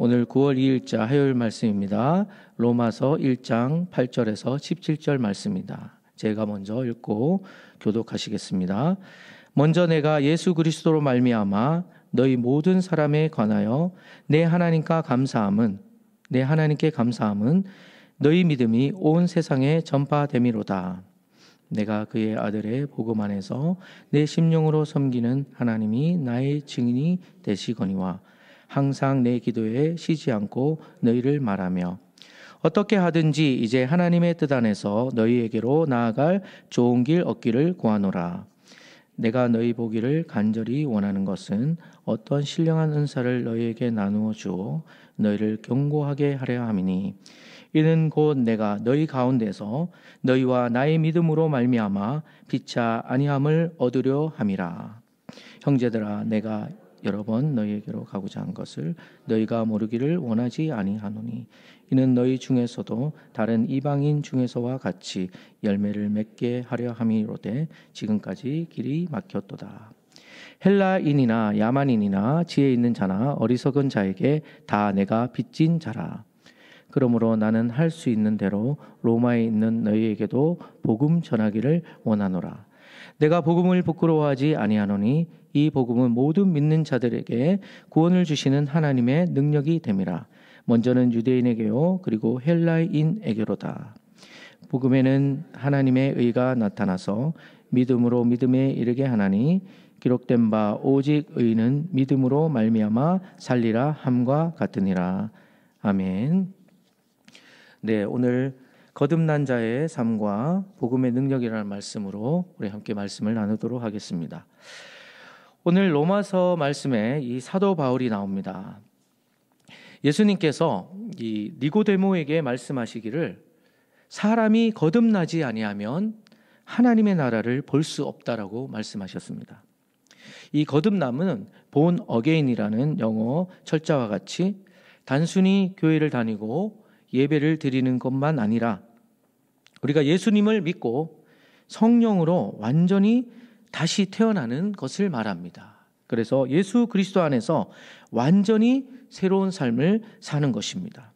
오늘 9월 2일자 화요일 말씀입니다. 로마서 1장 8절에서 17절 말씀입니다. 제가 먼저 읽고 교독하시겠습니다. 먼저 내가 예수 그리스도로 말미암아 너희 모든 사람에 관하여 내 하나님께 감사함은 너희 믿음이 온 세상에 전파됨이로다. 내가 그의 아들의 복음 안에서 내 심령으로 섬기는 하나님이 나의 증인이 되시거니와 항상 내 기도에 쉬지 않고 너희를 말하며 어떻게 하든지 이제 하나님의 뜻 안에서 너희에게로 나아갈 좋은 길 얻기를 구하노라. 내가 너희 보기를 간절히 원하는 것은 어떤 신령한 은사를 너희에게 나누어 주어 너희를 견고하게 하려 함이니 이는 곧 내가 너희 가운데서 너희와 나의 믿음으로 말미암아 피차 아니함을 얻으려 함이라. 형제들아, 내가 여러 번 너희에게로 가고자 한 것을 너희가 모르기를 원하지 아니하노니 이는 너희 중에서도 다른 이방인 중에서와 같이 열매를 맺게 하려 함이로되 지금까지 길이 막혔도다. 헬라인이나 야만인이나 지혜 있는 자나 어리석은 자에게 다 내가 빚진 자라. 그러므로 나는 할 수 있는 대로 로마에 있는 너희에게도 복음 전하기를 원하노라. 내가 복음을 부끄러워하지 아니하노니 이 복음은 모든 믿는 자들에게 구원을 주시는 하나님의 능력이 됨이라. 먼저는 유대인에게요 그리고 헬라인에게로다. 복음에는 하나님의 의가 나타나서 믿음으로 믿음에 이르게 하나니 기록된 바 오직 의는 믿음으로 말미암아 살리라 함과 같으니라. 아멘. 네, 오늘 거듭난 자의 삶과 복음의 능력이라는 말씀으로 우리 함께 말씀을 나누도록 하겠습니다. 오늘 로마서 말씀에 이 사도 바울이 나옵니다. 예수님께서 이 니고데모에게 말씀하시기를 사람이 거듭나지 아니하면 하나님의 나라를 볼 수 없다라고 말씀하셨습니다. 이 거듭남은 born again이라는 영어 철자와 같이 단순히 교회를 다니고 예배를 드리는 것만 아니라 우리가 예수님을 믿고 성령으로 완전히 다시 태어나는 것을 말합니다. 그래서 예수 그리스도 안에서 완전히 새로운 삶을 사는 것입니다.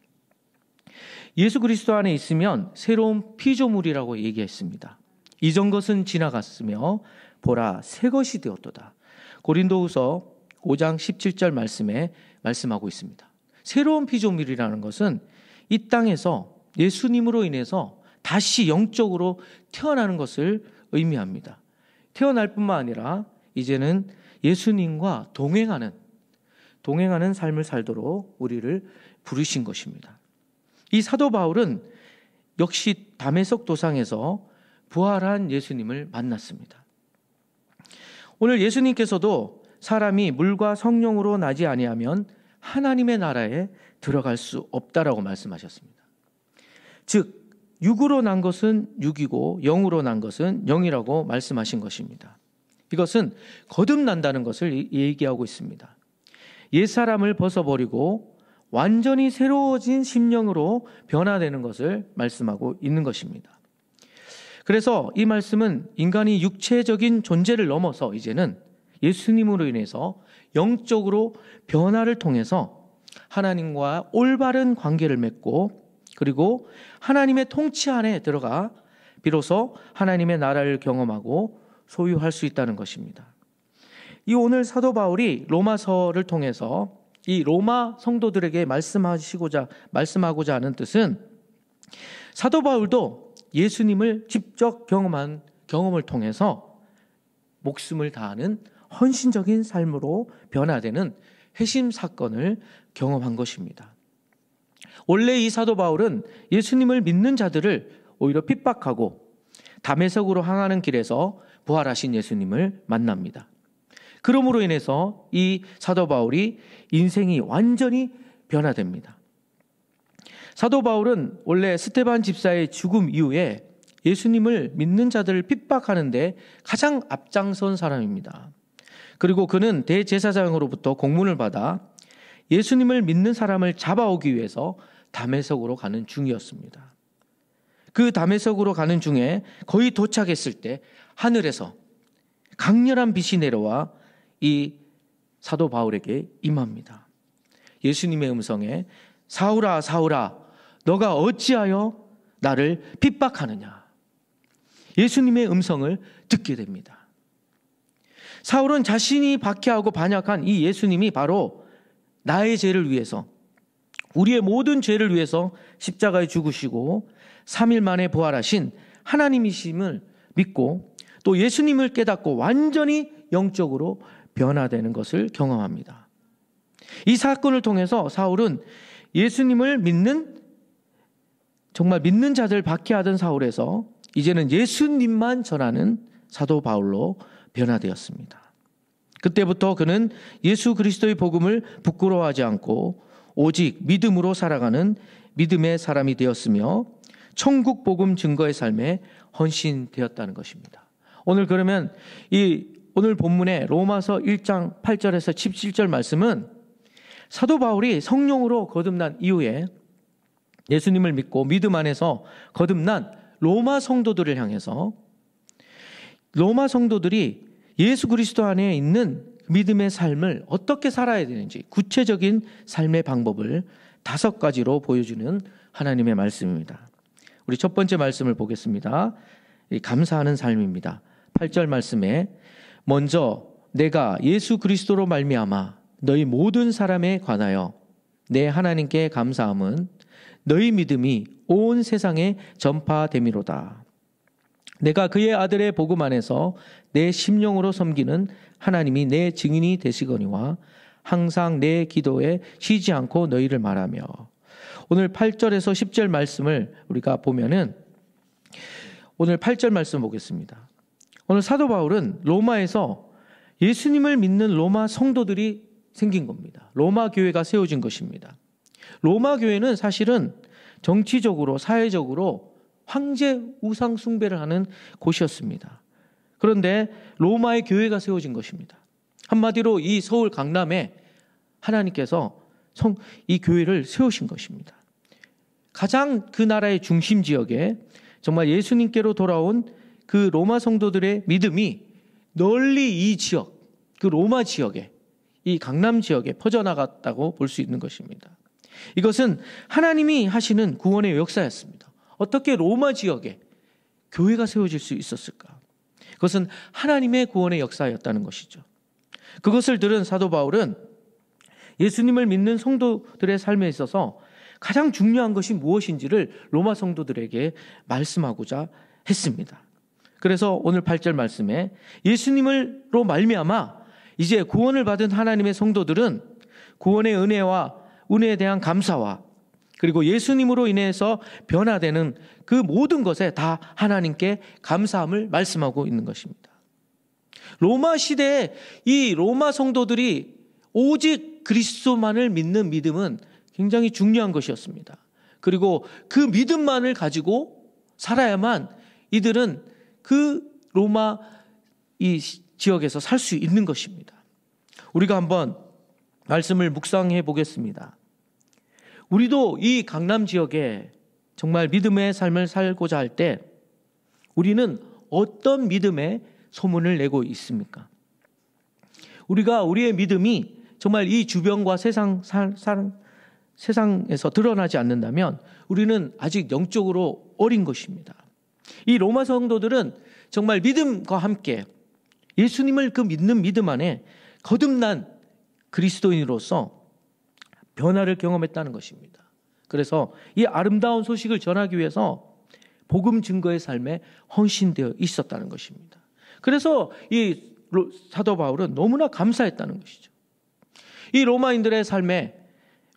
예수 그리스도 안에 있으면 새로운 피조물이라고 얘기했습니다. 이전 것은 지나갔으며 보라 새 것이 되었도다. 고린도후서 5장 17절 말씀에 말씀하고 있습니다. 새로운 피조물이라는 것은 이 땅에서 예수님으로 인해서 다시 영적으로 태어나는 것을 의미합니다. 태어날 뿐만 아니라 이제는 예수님과 동행하는 삶을 살도록 우리를 부르신 것입니다. 이 사도 바울은 역시 다메섹 도상에서 부활한 예수님을 만났습니다. 오늘 예수님께서도 사람이 물과 성령으로 나지 아니하면 하나님의 나라에 들어갈 수 없다라고 말씀하셨습니다. 즉 육으로 난 것은 육이고 영으로 난 것은 영이라고 말씀하신 것입니다. 이것은 거듭난다는 것을 얘기하고 있습니다. 옛사람을 벗어버리고 완전히 새로워진 심령으로 변화되는 것을 말씀하고 있는 것입니다. 그래서 이 말씀은 인간이 육체적인 존재를 넘어서 이제는 예수님으로 인해서 영적으로 변화를 통해서 하나님과 올바른 관계를 맺고 그리고 하나님의 통치 안에 들어가 비로소 하나님의 나라를 경험하고 소유할 수 있다는 것입니다. 이 오늘 사도 바울이 로마서를 통해서 이 로마 성도들에게 말씀하고자 하는 뜻은 사도 바울도 예수님을 직접 경험한 경험을 통해서 목숨을 다하는 헌신적인 삶으로 변화되는 회심 사건을 경험한 것입니다. 원래 이 사도 바울은 예수님을 믿는 자들을 오히려 핍박하고 다메섹으로 향하는 길에서 부활하신 예수님을 만납니다. 그러므로 인해서 이 사도 바울이 인생이 완전히 변화됩니다. 사도 바울은 원래 스데반 집사의 죽음 이후에 예수님을 믿는 자들을 핍박하는데 가장 앞장선 사람입니다. 그리고 그는 대제사장으로부터 공문을 받아 예수님을 믿는 사람을 잡아오기 위해서 다메섹으로 가는 중이었습니다. 그 다메섹으로 가는 중에 거의 도착했을 때 하늘에서 강렬한 빛이 내려와 이 사도 바울에게 임합니다. 예수님의 음성에 사울아 사울아 너가 어찌하여 나를 핍박하느냐. 예수님의 음성을 듣게 됩니다. 사울은 자신이 박해하고 반역한 이 예수님이 바로 나의 죄를 위해서, 우리의 모든 죄를 위해서 십자가에 죽으시고 3일 만에 부활하신 하나님이심을 믿고 또 예수님을 깨닫고 완전히 영적으로 변화되는 것을 경험합니다. 이 사건을 통해서 사울은 예수님을 믿는, 정말 믿는 자들 박해하던 사울에서 이제는 예수님만 전하는 사도 바울로 변화되었습니다. 그때부터 그는 예수 그리스도의 복음을 부끄러워하지 않고 오직 믿음으로 살아가는 믿음의 사람이 되었으며 천국 복음 증거의 삶에 헌신되었다는 것입니다. 오늘 그러면 오늘 본문의 로마서 1장 8절에서 17절 말씀은 사도 바울이 성령으로 거듭난 이후에 예수님을 믿고 믿음 안에서 거듭난 로마 성도들을 향해서 로마 성도들이 예수 그리스도 안에 있는 믿음의 삶을 어떻게 살아야 되는지 구체적인 삶의 방법을 5가지로 보여주는 하나님의 말씀입니다. 우리 첫 번째 말씀을 보겠습니다. 감사하는 삶입니다. 8절 말씀에 먼저 내가 예수 그리스도로 말미암아 너희 모든 사람에 관하여 내 하나님께 감사함은 너희 믿음이 온 세상에 전파됨이로다. 내가 그의 아들의 복음 안에서 내 심령으로 섬기는 하나님이 내 증인이 되시거니와 항상 내 기도에 쉬지 않고 너희를 말하며. 오늘 8절에서 10절 말씀을 우리가 보면은 오늘 8절 말씀 보겠습니다. 오늘 사도 바울은 로마에서 예수님을 믿는 로마 성도들이 생긴 겁니다. 로마 교회가 세워진 것입니다. 로마 교회는 사실은 정치적으로 사회적으로 황제 우상 숭배를 하는 곳이었습니다. 그런데 로마의 교회가 세워진 것입니다. 한마디로 이 서울 강남에 하나님께서 이 교회를 세우신 것입니다. 가장 그 나라의 중심 지역에 정말 예수님께로 돌아온 그 로마 성도들의 믿음이 널리 이 지역, 그 로마 지역에, 이 강남 지역에 퍼져나갔다고 볼 수 있는 것입니다. 이것은 하나님이 하시는 구원의 역사였습니다. 어떻게 로마 지역에 교회가 세워질 수 있었을까? 그것은 하나님의 구원의 역사였다는 것이죠. 그것을 들은 사도 바울은 예수님을 믿는 성도들의 삶에 있어서 가장 중요한 것이 무엇인지를 로마 성도들에게 말씀하고자 했습니다. 그래서 오늘 8절 말씀에 예수님으로 말미암아 이제 구원을 받은 하나님의 성도들은 구원의 은혜에 대한 감사와 그리고 예수님으로 인해서 변화되는 그 모든 것에 다 하나님께 감사함을 말씀하고 있는 것입니다. 로마 시대에 이 로마 성도들이 오직 그리스도만을 믿는 믿음은 굉장히 중요한 것이었습니다. 그리고 그 믿음만을 가지고 살아야만 이들은 그 로마 이 지역에서 살 수 있는 것입니다. 우리가 한번 말씀을 묵상해 보겠습니다. 우리도 이 강남 지역에 정말 믿음의 삶을 살고자 할 때 우리는 어떤 믿음의 소문을 내고 있습니까? 우리가 우리의 믿음이 정말 이 주변과 세상에서 드러나지 않는다면 우리는 아직 영적으로 어린 것입니다. 이 로마 성도들은 정말 믿음과 함께 예수님을 그 믿는 믿음 안에 거듭난 그리스도인으로서 변화를 경험했다는 것입니다. 그래서 이 아름다운 소식을 전하기 위해서 복음 증거의 삶에 헌신되어 있었다는 것입니다. 그래서 이 사도 바울은 너무나 감사했다는 것이죠. 이 로마인들의 삶에,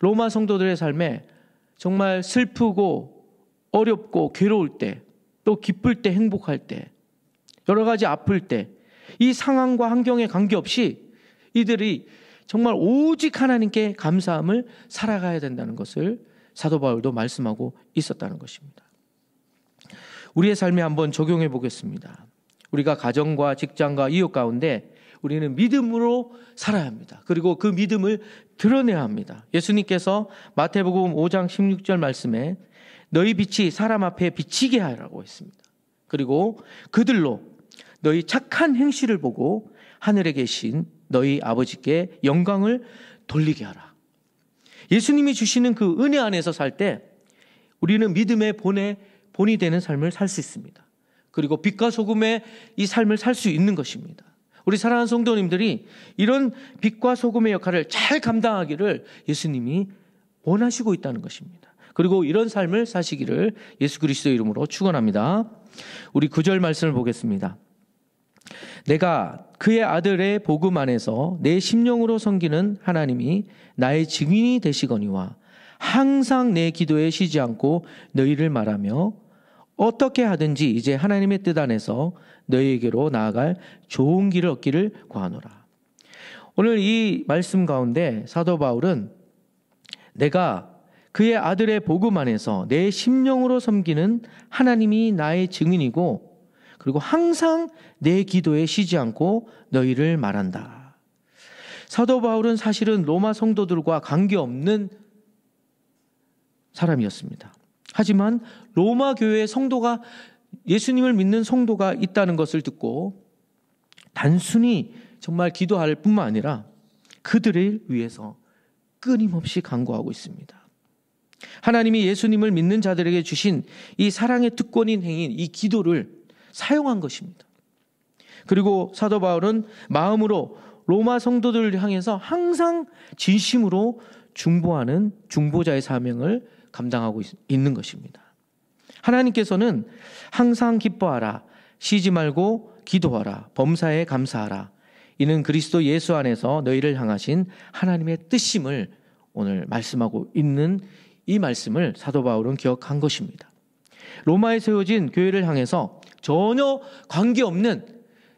로마 성도들의 삶에 정말 슬프고 어렵고 괴로울 때, 또 기쁠 때, 행복할 때, 여러 가지 아플 때, 이 상황과 환경에 관계없이 이들이 정말 오직 하나님께 감사함을 살아가야 된다는 것을 사도 바울도 말씀하고 있었다는 것입니다. 우리의 삶에 한번 적용해 보겠습니다. 우리가 가정과 직장과 이웃 가운데 우리는 믿음으로 살아야 합니다. 그리고 그 믿음을 드러내야 합니다. 예수님께서 마태복음 5장 16절 말씀에 너희 빛이 사람 앞에 비치게 하라고 했습니다. 그리고 그들로 너희 착한 행실을 보고 하늘에 계신 너희 아버지께 영광을 돌리게 하라. 예수님이 주시는 그 은혜 안에서 살 때 우리는 믿음의 본이 되는 삶을 살 수 있습니다. 그리고 빛과 소금의 이 삶을 살 수 있는 것입니다. 우리 사랑하는 성도님들이 이런 빛과 소금의 역할을 잘 감당하기를 예수님이 원하시고 있다는 것입니다. 그리고 이런 삶을 사시기를 예수 그리스도의 이름으로 축원합니다. 우리 9절 말씀을 보겠습니다. 내가 그의 아들의 복음 안에서 내 심령으로 섬기는 하나님이 나의 증인이 되시거니와 항상 내 기도에 쉬지 않고 너희를 말하며 어떻게 하든지 이제 하나님의 뜻 안에서 너희에게로 나아갈 좋은 길을 얻기를 구하노라. 오늘 이 말씀 가운데 사도 바울은 내가 그의 아들의 복음 안에서 내 심령으로 섬기는 하나님이 나의 증인이고 그리고 항상 내 기도에 쉬지 않고 너희를 말한다. 사도 바울은 사실은 로마 성도들과 관계없는 사람이었습니다. 하지만 로마 교회의 성도가 예수님을 믿는 성도가 있다는 것을 듣고 단순히 정말 기도할 뿐만 아니라 그들을 위해서 끊임없이 간구하고 있습니다. 하나님이 예수님을 믿는 자들에게 주신 이 사랑의 특권인 행인 이 기도를 사용한 것입니다. 그리고 사도 바울은 마음으로 로마 성도들을 향해서 항상 진심으로 중보하는 중보자의 사명을 감당하고 있는 것입니다. 하나님께서는 항상 기뻐하라, 쉬지 말고 기도하라, 범사에 감사하라. 이는 그리스도 예수 안에서 너희를 향하신 하나님의 뜻임을 오늘 말씀하고 있는 이 말씀을 사도 바울은 기억한 것입니다. 로마에 세워진 교회를 향해서 전혀 관계없는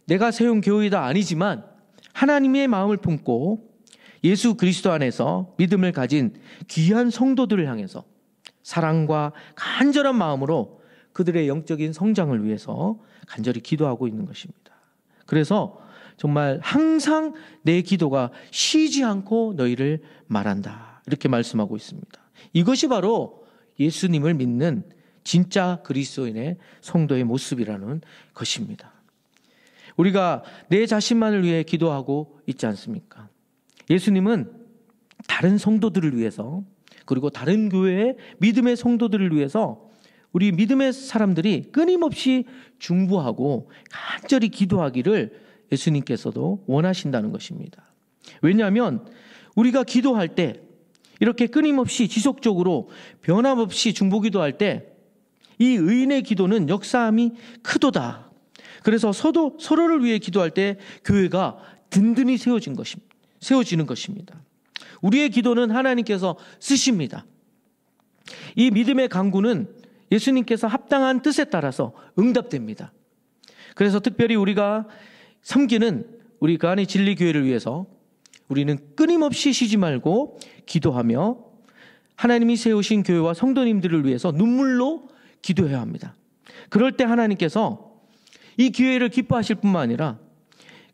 내가 세운 교회다 아니지만 하나님의 마음을 품고 예수 그리스도 안에서 믿음을 가진 귀한 성도들을 향해서 사랑과 간절한 마음으로 그들의 영적인 성장을 위해서 간절히 기도하고 있는 것입니다. 그래서 정말 항상 내 기도가 쉬지 않고 너희를 말한다. 이렇게 말씀하고 있습니다. 이것이 바로 예수님을 믿는 진짜 그리스도인의 성도의 모습이라는 것입니다. 우리가 내 자신만을 위해 기도하고 있지 않습니까? 예수님은 다른 성도들을 위해서 그리고 다른 교회의 믿음의 성도들을 위해서 우리 믿음의 사람들이 끊임없이 중보하고 간절히 기도하기를 예수님께서도 원하신다는 것입니다. 왜냐하면 우리가 기도할 때 이렇게 끊임없이 지속적으로 변함없이 중보기도할 때 이 의인의 기도는 역사함이 크도다. 그래서 서로를 위해 기도할 때 교회가 든든히 세워지는 것입니다. 우리의 기도는 하나님께서 쓰십니다. 이 믿음의 간구는 예수님께서 합당한 뜻에 따라서 응답됩니다. 그래서 특별히 우리가 섬기는 우리 가안의 진리교회를 위해서 우리는 끊임없이 쉬지 말고 기도하며 하나님이 세우신 교회와 성도님들을 위해서 눈물로 기도해야 합니다. 그럴 때 하나님께서 이 기회를 기뻐하실 뿐만 아니라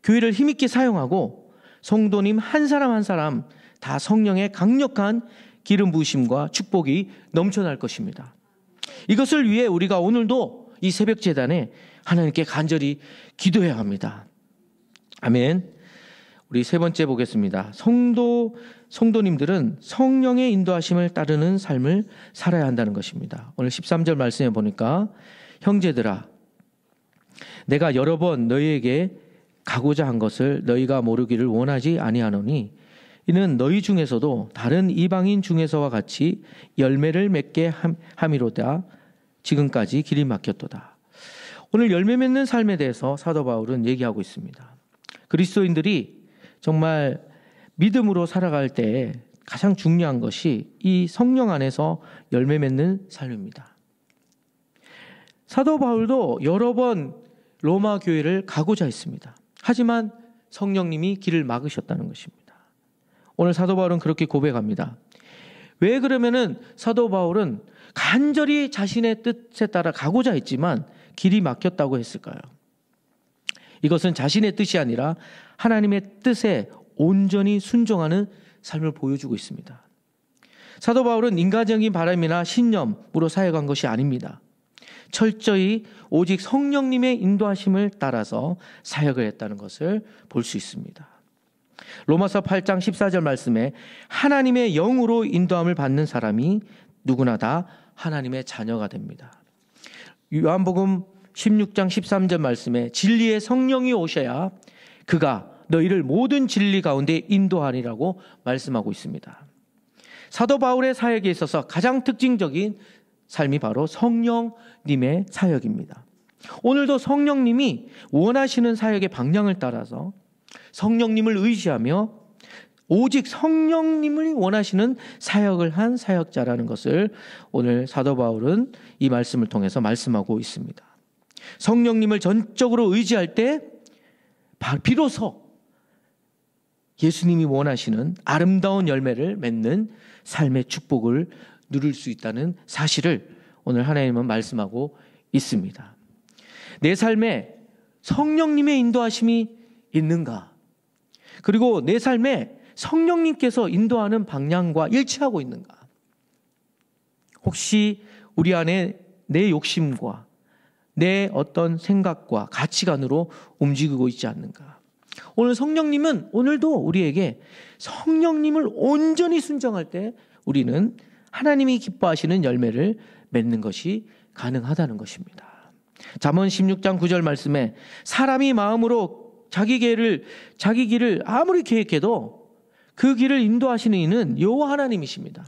교회를 힘있게 사용하고 성도님 한 사람 한 사람 다 성령의 강력한 기름 부으심과 축복이 넘쳐날 것입니다. 이것을 위해 우리가 오늘도 이 새벽 제단에 하나님께 간절히 기도해야 합니다. 아멘. 우리 세 번째 보겠습니다. 성도님들은 성령의 인도하심을 따르는 삶을 살아야 한다는 것입니다. 오늘 13절 말씀에 보니까 형제들아 내가 여러 번 너희에게 가고자 한 것을 너희가 모르기를 원하지 아니하노니 이는 너희 중에서도 다른 이방인 중에서와 같이 열매를 맺게 함이로다. 지금까지 길이 막혔도다. 오늘 열매 맺는 삶에 대해서 사도 바울은 얘기하고 있습니다. 그리스도인들이 정말 믿음으로 살아갈 때 가장 중요한 것이 이 성령 안에서 열매 맺는 삶입니다. 사도 바울도 여러 번 로마 교회를 가고자 했습니다. 하지만 성령님이 길을 막으셨다는 것입니다. 오늘 사도 바울은 그렇게 고백합니다. 왜 그러면은 사도 바울은 간절히 자신의 뜻에 따라 가고자 했지만 길이 막혔다고 했을까요? 이것은 자신의 뜻이 아니라 하나님의 뜻에 온전히 순종하는 삶을 보여주고 있습니다. 사도 바울은 인간적인 바람이나 신념으로 사역한 것이 아닙니다. 철저히 오직 성령님의 인도하심을 따라서 사역을 했다는 것을 볼 수 있습니다. 로마서 8장 14절 말씀에 하나님의 영으로 인도함을 받는 사람이 누구나 다 하나님의 자녀가 됩니다. 요한복음 16장 13절 말씀에 진리의 성령이 오셔야 그가 너희를 모든 진리 가운데 인도하리라고 말씀하고 있습니다. 사도 바울의 사역에 있어서 가장 특징적인 삶이 바로 성령님의 사역입니다. 오늘도 성령님이 원하시는 사역의 방향을 따라서 성령님을 의지하며 오직 성령님을 원하시는 사역을 한 사역자라는 것을 오늘 사도 바울은 이 말씀을 통해서 말씀하고 있습니다. 성령님을 전적으로 의지할 때 비로소 예수님이 원하시는 아름다운 열매를 맺는 삶의 축복을 누릴 수 있다는 사실을 오늘 하나님은 말씀하고 있습니다. 내 삶에 성령님의 인도하심이 있는가? 그리고 내 삶에 성령님께서 인도하는 방향과 일치하고 있는가? 혹시 우리 안에 내 욕심과 내 어떤 생각과 가치관으로 움직이고 있지 않는가? 오늘 성령님은 오늘도 우리에게 성령님을 온전히 순종할 때 우리는 하나님이 기뻐하시는 열매를 맺는 것이 가능하다는 것입니다. 잠언 16장 9절 말씀에 사람이 마음으로 자기 길을 아무리 계획해도 그 길을 인도하시는 이는 여호와 하나님이십니다.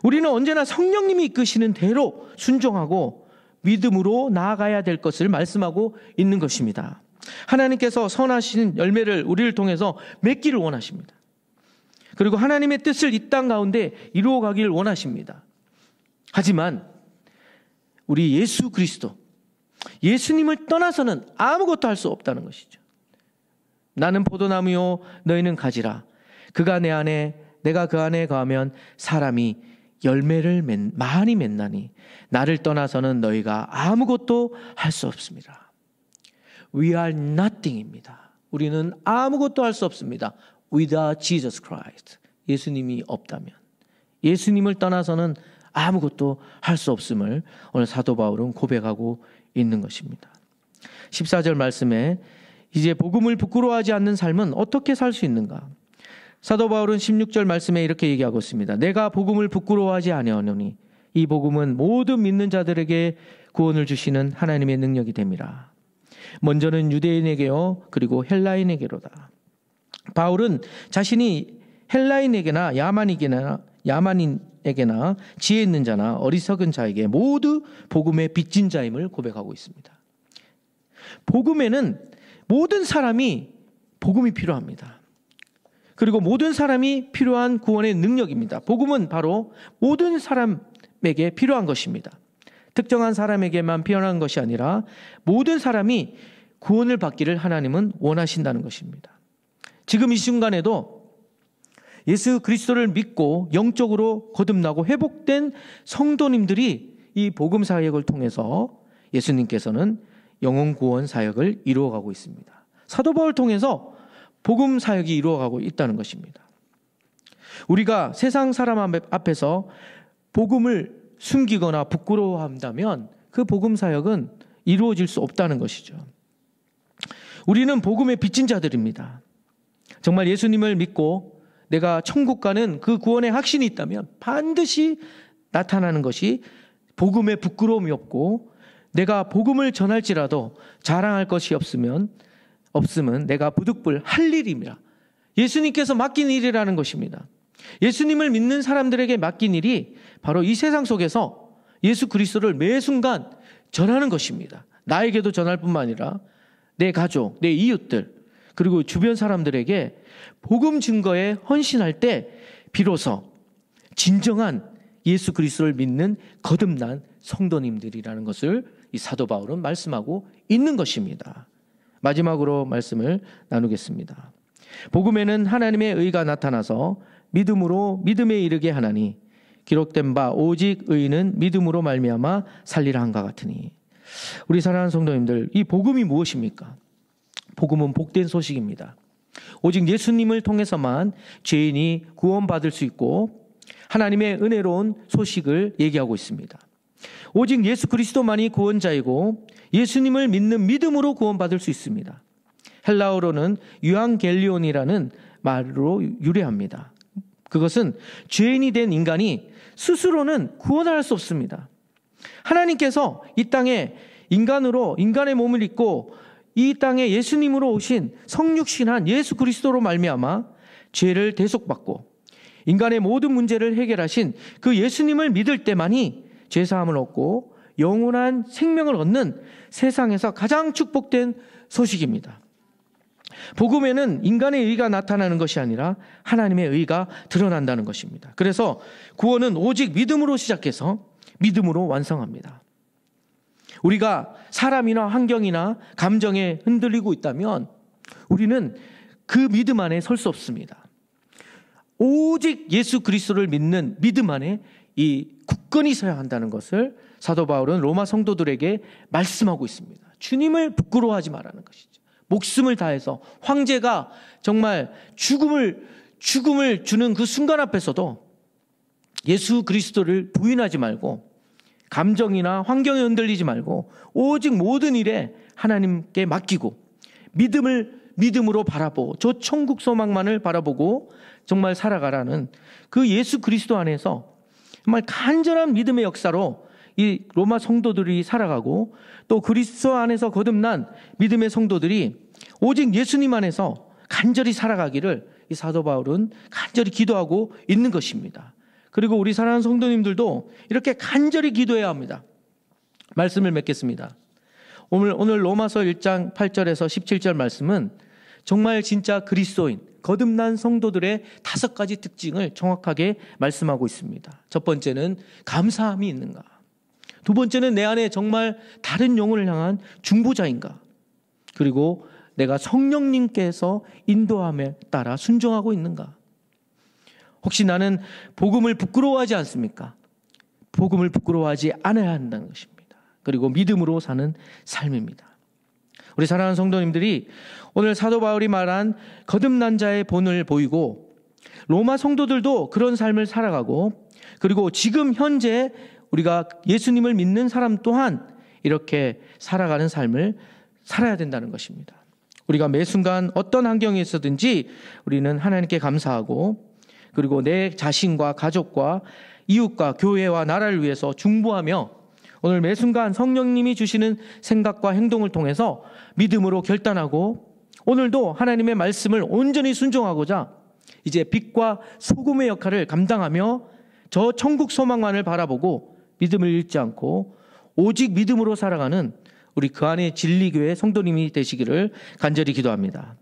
우리는 언제나 성령님이 이끄시는 대로 순종하고 믿음으로 나아가야 될 것을 말씀하고 있는 것입니다. 하나님께서 선하신 열매를 우리를 통해서 맺기를 원하십니다. 그리고 하나님의 뜻을 이 땅 가운데 이루어가기를 원하십니다. 하지만 우리 예수 그리스도, 예수님을 떠나서는 아무것도 할 수 없다는 것이죠. 나는 포도나무요 너희는 가지라. 그가 내 안에 내가 그 안에 거하면 사람이 열매를 많이 맺나니 나를 떠나서는 너희가 아무것도 할 수 없습니다. We are nothing입니다. 우리는 아무것도 할 수 없습니다. Without Jesus Christ. 예수님이 없다면, 예수님을 떠나서는 아무것도 할 수 없음을 오늘 사도 바울은 고백하고 있는 것입니다. 14절 말씀에 이제 복음을 부끄러워하지 않는 삶은 어떻게 살 수 있는가? 사도 바울은 16절 말씀에 이렇게 얘기하고 있습니다. 내가 복음을 부끄러워하지 아니하노니 이 복음은 모든 믿는 자들에게 구원을 주시는 하나님의 능력이 됨이라. 먼저는 유대인에게요 그리고 헬라인에게로다. 바울은 자신이 헬라인에게나 야만인에게나 지혜 있는 자나 어리석은 자에게 모두 복음의 빚진 자임을 고백하고 있습니다. 복음에는 모든 사람이 복음이 필요합니다. 그리고 모든 사람이 필요한 구원의 능력입니다. 복음은 바로 모든 사람에게 필요한 것입니다. 특정한 사람에게만 필요한 것이 아니라 모든 사람이 구원을 받기를 하나님은 원하신다는 것입니다. 지금 이 순간에도 예수 그리스도를 믿고 영적으로 거듭나고 회복된 성도님들이 이 복음 사역을 통해서 예수님께서는 영혼 구원 사역을 이루어가고 있습니다. 사도 바울을 통해서 복음 사역이 이루어가고 있다는 것입니다. 우리가 세상 사람 앞에서 복음을 숨기거나 부끄러워한다면 그 복음 사역은 이루어질 수 없다는 것이죠. 우리는 복음의 빚진 자들입니다. 정말 예수님을 믿고 내가 천국 가는 그 구원의 확신이 있다면 반드시 나타나는 것이 복음의 부끄러움이 없고, 내가 복음을 전할지라도 자랑할 것이 없으면 내가 부득불 할 일입니다. 예수님께서 맡긴 일이라는 것입니다. 예수님을 믿는 사람들에게 맡긴 일이 바로 이 세상 속에서 예수 그리스도를 매 순간 전하는 것입니다. 나에게도 전할 뿐만 아니라 내 가족, 내 이웃들, 그리고 주변 사람들에게 복음 증거에 헌신할 때 비로소 진정한 예수 그리스도를 믿는 거듭난 성도님들이라는 것을 이 사도 바울은 말씀하고 있는 것입니다. 마지막으로 말씀을 나누겠습니다. 복음에는 하나님의 의가 나타나서 믿음으로 믿음에 이르게 하나니 기록된 바 오직 의인은 믿음으로 말미암아 살리라 한가 같으니. 우리 사랑하는 성도님들, 이 복음이 무엇입니까? 복음은 복된 소식입니다. 오직 예수님을 통해서만 죄인이 구원받을 수 있고 하나님의 은혜로운 소식을 얘기하고 있습니다. 오직 예수 그리스도만이 구원자이고 예수님을 믿는 믿음으로 구원받을 수 있습니다. 헬라어로는 유앙겔리온이라는 말로 유래합니다. 그것은 죄인이 된 인간이 스스로는 구원할 수 없습니다. 하나님께서 이 땅에 인간으로 인간의 몸을 입고 이 땅에 예수님으로 오신 성육신한 예수 그리스도로 말미암아 죄를 대속받고 인간의 모든 문제를 해결하신 그 예수님을 믿을 때만이 죄사함을 얻고 영원한 생명을 얻는 세상에서 가장 축복된 소식입니다. 복음에는 인간의 의가 나타나는 것이 아니라 하나님의 의가 드러난다는 것입니다. 그래서 구원은 오직 믿음으로 시작해서 믿음으로 완성합니다. 우리가 사람이나 환경이나 감정에 흔들리고 있다면 우리는 그 믿음 안에 설 수 없습니다. 오직 예수 그리스도를 믿는 믿음 안에 이 굳건히 서야 한다는 것을 사도 바울은 로마 성도들에게 말씀하고 있습니다. 주님을 부끄러워하지 말라는 것이죠. 목숨을 다해서 황제가 정말 죽음을 주는 그 순간 앞에서도 예수 그리스도를 부인하지 말고 감정이나 환경에 흔들리지 말고 오직 모든 일에 하나님께 맡기고 믿음으로 바라보고 저 천국 소망만을 바라보고 정말 살아가라는 그 예수 그리스도 안에서 정말 간절한 믿음의 역사로 이 로마 성도들이 살아가고 또 그리스도 안에서 거듭난 믿음의 성도들이 오직 예수님 안에서 간절히 살아가기를 이 사도 바울은 간절히 기도하고 있는 것입니다. 그리고 우리 사랑하는 성도님들도 이렇게 간절히 기도해야 합니다. 말씀을 맺겠습니다. 오늘 로마서 1장 8절에서 17절 말씀은 정말 진짜 그리스도인 거듭난 성도들의 5가지 특징을 정확하게 말씀하고 있습니다. 첫 번째는 감사함이 있는가? 두 번째는 내 안에 정말 다른 영혼을 향한 중보자인가? 그리고 내가 성령님께서 인도함에 따라 순종하고 있는가? 혹시 나는 복음을 부끄러워하지 않습니까? 복음을 부끄러워하지 않아야 한다는 것입니다. 그리고 믿음으로 사는 삶입니다. 우리 사랑하는 성도님들이 오늘 사도 바울이 말한 거듭난 자의 본을 보이고 로마 성도들도 그런 삶을 살아가고 그리고 지금 현재 우리가 예수님을 믿는 사람 또한 이렇게 살아가는 삶을 살아야 된다는 것입니다. 우리가 매 순간 어떤 환경에 있어든지 우리는 하나님께 감사하고 그리고 내 자신과 가족과 이웃과 교회와 나라를 위해서 중보하며 오늘 매 순간 성령님이 주시는 생각과 행동을 통해서 믿음으로 결단하고 오늘도 하나님의 말씀을 온전히 순종하고자 이제 빛과 소금의 역할을 감당하며 저 천국 소망만을 바라보고 믿음을 잃지 않고 오직 믿음으로 살아가는 우리 그 안에 진리교회 성도님이 되시기를 간절히 기도합니다.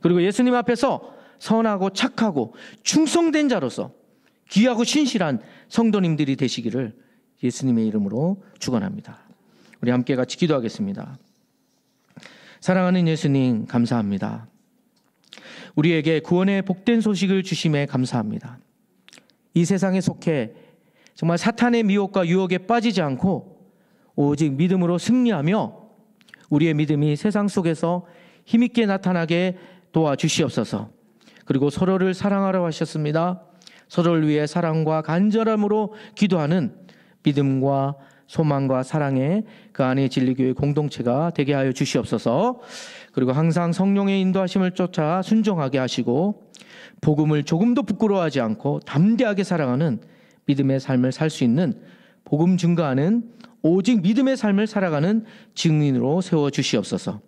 그리고 예수님 앞에서 선하고 착하고 충성된 자로서 귀하고 신실한 성도님들이 되시기를 예수님의 이름으로 축원합니다. 우리 함께 같이 기도하겠습니다. 사랑하는 예수님 감사합니다. 우리에게 구원의 복된 소식을 주심에 감사합니다. 이 세상에 속해 정말 사탄의 미혹과 유혹에 빠지지 않고 오직 믿음으로 승리하며 우리의 믿음이 세상 속에서 힘있게 나타나게 도와주시옵소서. 그리고 서로를 사랑하라고 하셨습니다. 서로를 위해 사랑과 간절함으로 기도하는 믿음과 소망과 사랑의 그 안에 진리교회 공동체가 되게 하여 주시옵소서. 그리고 항상 성령의 인도하심을 쫓아 순종하게 하시고 복음을 조금도 부끄러워하지 않고 담대하게 살아가는 믿음의 삶을 살 수 있는 복음 증거하는 오직 믿음의 삶을 살아가는 증인으로 세워주시옵소서.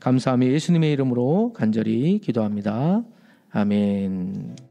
감사하며 예수님의 이름으로 간절히 기도합니다. 아멘.